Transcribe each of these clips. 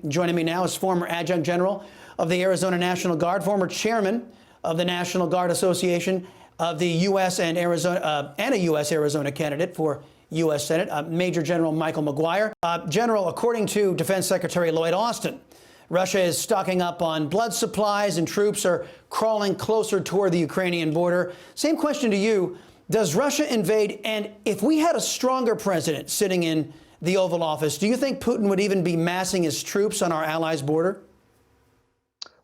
Joining me now is former adjunct general of the Arizona National Guard, former chairman of the National Guard Association of the U.S. and Arizona, and a U.S. Arizona candidate for U.S. Senate, Major General Michael McGuire. General, according to Defense Secretary Lloyd Austin, Russia is stocking up on blood supplies and troops are crawling closer toward the Ukrainian border. Same question to you. Does Russia invade? And if we had a stronger president sitting in the Oval Office, do you think Putin would even be massing his troops on our allies' border?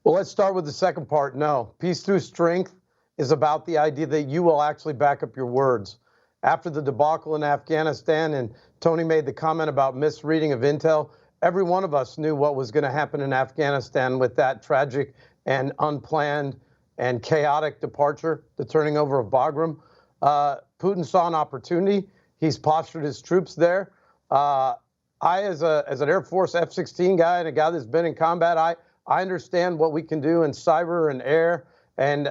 Well, let's start with the second part. No. Peace through strength is about the idea that you will actually back up your words. After the debacle in Afghanistan, and Tony made the comment about misreading of intel, every one of us knew what was going to happen in Afghanistan with that tragic and unplanned and chaotic departure, the turning over of Bagram. Putin saw an opportunity. He's postured his troops there. As an Air Force F-16 guy and a guy that's been in combat, I understand what we can do in cyber and air and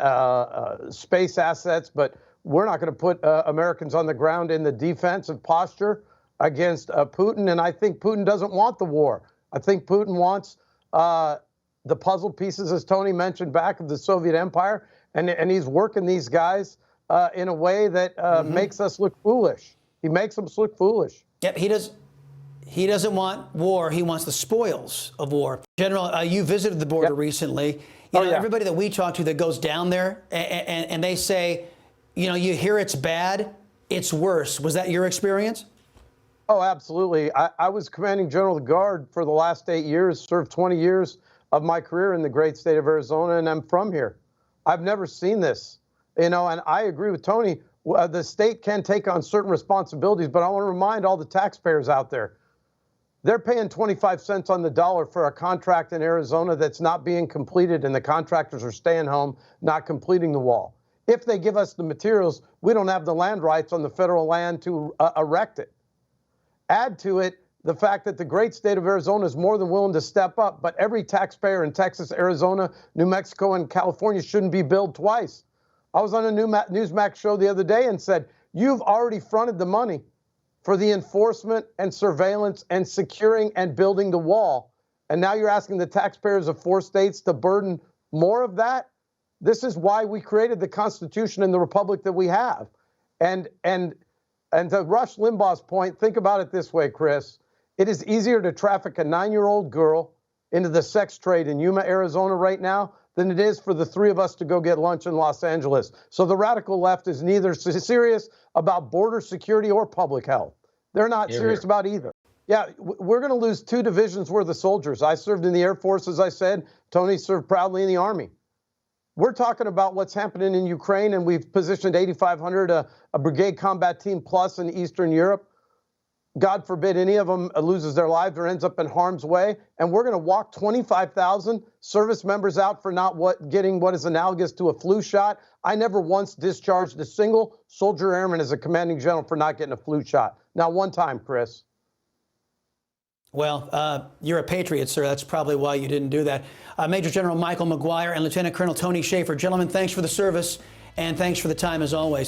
space assets, but we're not going to put Americans on the ground in the defensive posture against Putin. And I think Putin doesn't want the war. I think Putin wants the puzzle pieces, as Tony mentioned, back of the Soviet Empire. And he's working these guys in a way that makes us look foolish. He makes them look foolish. Yep, he doesn't want war. He wants the spoils of war. General, you visited the border recently. Everybody that we talk to that goes down there and they say, you hear it's bad, it's worse. Was that your experience? Oh, absolutely. I was commanding general of the Guard for the last 8 years, served 20 years of my career in the great state of Arizona, and I'm from here. I've never seen this, and I agree with Tony. The state can take on certain responsibilities, but I want to remind all the taxpayers out there, they're paying 25 cents on the dollar for a contract in Arizona that's not being completed, and the contractors are staying home, not completing the wall. If they give us the materials, we don't have the land rights on the federal land to erect it. Add to it the fact that the great state of Arizona is more than willing to step up, but every taxpayer in Texas, Arizona, New Mexico, and California shouldn't be billed twice. I was on a Newsmax show the other day and said, you've already fronted the money for the enforcement and surveillance and securing and building the wall. And now you're asking the taxpayers of 4 states to burden more of that? This is why we created the Constitution and the republic that we have. And to Rush Limbaugh's point, think about it this way, Chris. It is easier to traffic a 9-year-old girl into the sex trade in Yuma, Arizona right now than it is for the 3 of us to go get lunch in Los Angeles. So the radical left is neither serious about border security or public health. They're not serious about either. Yeah, we're going to lose 2 divisions worth of soldiers. I served in the Air Force, as I said. Tony served proudly in the Army. We're talking about what's happening in Ukraine, and we've positioned 8,500, a brigade combat team plus in Eastern Europe. God forbid any of them loses their lives or ends up in harm's way. And we're going to walk 25,000 service members out for not getting what is analogous to a flu shot. I never once discharged a single soldier airman as a commanding general for not getting a flu shot. Not one time, Chris. Well, you're a patriot, sir. That's probably why you didn't do that. Major General Michael McGuire and Lieutenant Colonel Tony Shaffer. Gentlemen, thanks for the service, and thanks for the time as always.